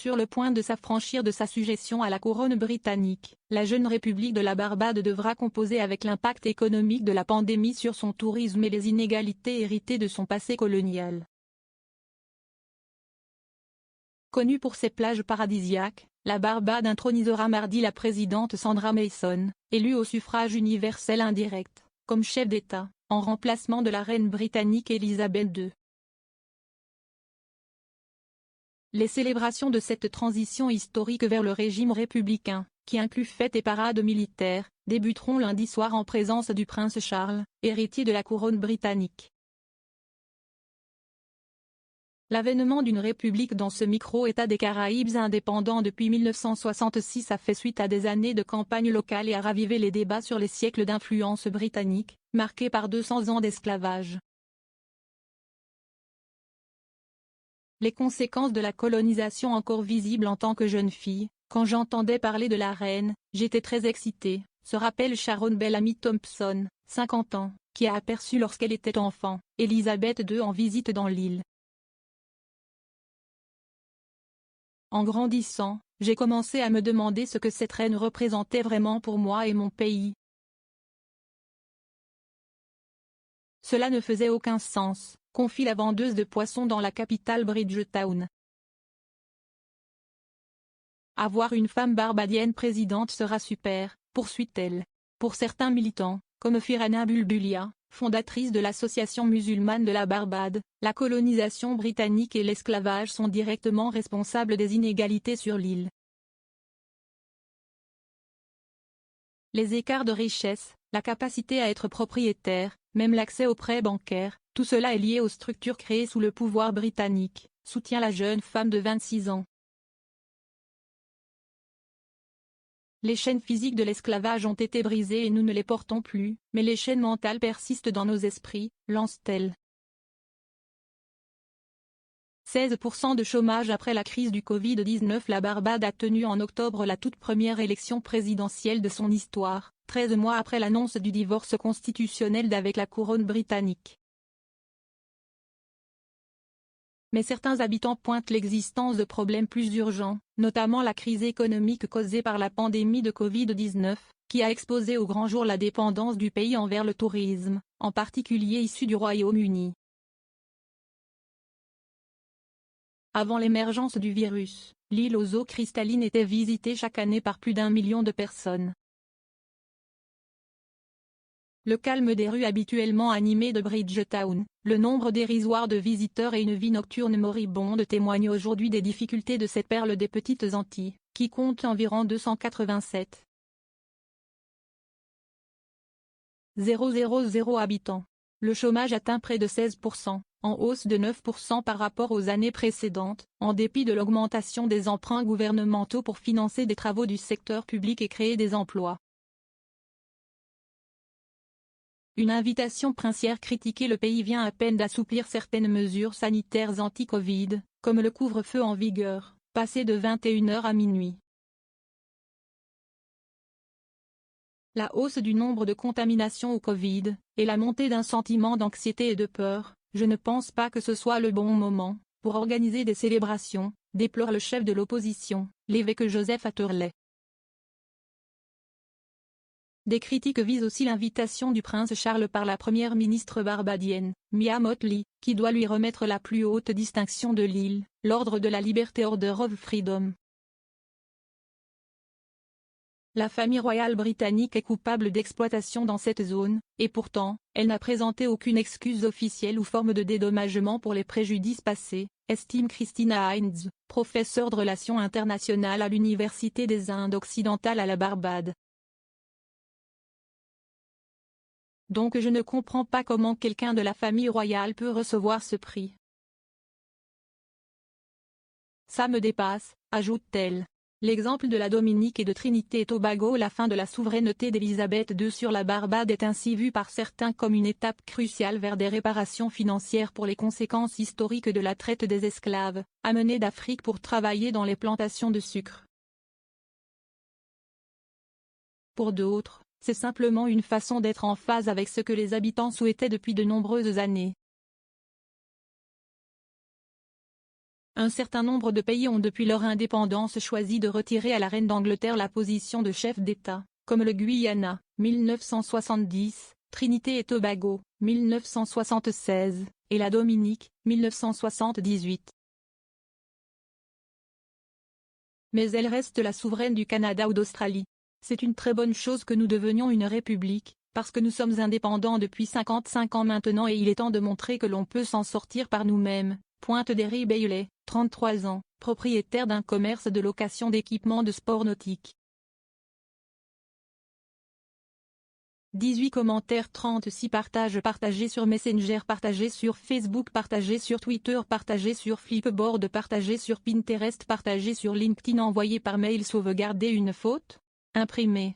Sur le point de s'affranchir de sa sujétion à la couronne britannique, la jeune République de la Barbade devra composer avec l'impact économique de la pandémie sur son tourisme et les inégalités héritées de son passé colonial. Connue pour ses plages paradisiaques, la Barbade intronisera mardi la présidente Sandra Mason, élue au suffrage universel indirect, comme chef d'État, en remplacement de la reine britannique Élisabeth II. Les célébrations de cette transition historique vers le régime républicain, qui inclut fêtes et parades militaires, débuteront lundi soir en présence du prince Charles, héritier de la couronne britannique. L'avènement d'une république dans ce micro-État des Caraïbes indépendant depuis 1966 a fait suite à des années de campagne locale et a ravivé les débats sur les siècles d'influence britannique, marqués par 200 ans d'esclavage. Les conséquences de la colonisation encore visibles en tant que jeune fille, quand j'entendais parler de la reine, j'étais très excitée, se rappelle Sharon Bellamy Thompson, 50 ans, qui a aperçu lorsqu'elle était enfant, Élisabeth II en visite dans l'île. En grandissant, j'ai commencé à me demander ce que cette reine représentait vraiment pour moi et mon pays. Cela ne faisait aucun sens, confie la vendeuse de poissons dans la capitale Bridgetown. Avoir une femme barbadienne présidente sera super, poursuit-elle. Pour certains militants, comme Firana Bulbulia, fondatrice de l'Association musulmane de la Barbade, la colonisation britannique et l'esclavage sont directement responsables des inégalités sur l'île. Les écarts de richesse, la capacité à être propriétaire, même l'accès aux prêts bancaires, tout cela est lié aux structures créées sous le pouvoir britannique, soutient la jeune femme de 26 ans. Les chaînes physiques de l'esclavage ont été brisées et nous ne les portons plus, mais les chaînes mentales persistent dans nos esprits, lance-t-elle. 16% de chômage après la crise du Covid-19. La Barbade a tenu en octobre la toute première élection présidentielle de son histoire, 13 mois après l'annonce du divorce constitutionnel d'avec la couronne britannique. Mais certains habitants pointent l'existence de problèmes plus urgents, notamment la crise économique causée par la pandémie de Covid-19, qui a exposé au grand jour la dépendance du pays envers le tourisme, en particulier issu du Royaume-Uni. Avant l'émergence du virus, l'île aux eaux cristallines était visitée chaque année par plus d'1 million de personnes. Le calme des rues habituellement animées de Bridgetown, le nombre dérisoire de visiteurs et une vie nocturne moribonde témoignent aujourd'hui des difficultés de cette perle des Petites Antilles, qui compte environ 287 000 habitants. Le chômage atteint près de 16%, en hausse de 9% par rapport aux années précédentes, en dépit de l'augmentation des emprunts gouvernementaux pour financer des travaux du secteur public et créer des emplois. Une invitation princière critiquée. Le pays vient à peine d'assouplir certaines mesures sanitaires anti-Covid, comme le couvre-feu en vigueur, passé de 21h à minuit. La hausse du nombre de contaminations au Covid, et la montée d'un sentiment d'anxiété et de peur, je ne pense pas que ce soit le bon moment pour organiser des célébrations, déplore le chef de l'opposition, l'évêque Joseph Atherley. Des critiques visent aussi l'invitation du prince Charles par la première ministre barbadienne, Mia Mottley, qui doit lui remettre la plus haute distinction de l'île, l'Ordre de la Liberté Order of Freedom. La famille royale britannique est coupable d'exploitation dans cette zone, et pourtant, elle n'a présenté aucune excuse officielle ou forme de dédommagement pour les préjudices passés, estime Christina Hines, professeure de relations internationales à l'Université des Indes occidentales à la Barbade. Donc je ne comprends pas comment quelqu'un de la famille royale peut recevoir ce prix. Ça me dépasse, ajoute-t-elle. L'exemple de la Dominique et de Trinité et Tobago. La fin de la souveraineté d'Élisabeth II sur la Barbade est ainsi vue par certains comme une étape cruciale vers des réparations financières pour les conséquences historiques de la traite des esclaves, amenés d'Afrique pour travailler dans les plantations de sucre. Pour d'autres, c'est simplement une façon d'être en phase avec ce que les habitants souhaitaient depuis de nombreuses années. Un certain nombre de pays ont depuis leur indépendance choisi de retirer à la reine d'Angleterre la position de chef d'État, comme le Guyana, 1970, Trinité et Tobago, 1976, et la Dominique, 1978. Mais elle reste la souveraine du Canada ou d'Australie. C'est une très bonne chose que nous devenions une république, parce que nous sommes indépendants depuis 55 ans maintenant et il est temps de montrer que l'on peut s'en sortir par nous-mêmes. Pointe Derry Bailey, 33 ans, propriétaire d'un commerce de location d'équipements de sport nautique. 18 commentaires, 36 partages, partagés sur Messenger, partagés sur Facebook, partagés sur Twitter, partagés sur Flipboard, partagés sur Pinterest, partagés sur LinkedIn, envoyé par mail, sauvegarder une faute, imprimé.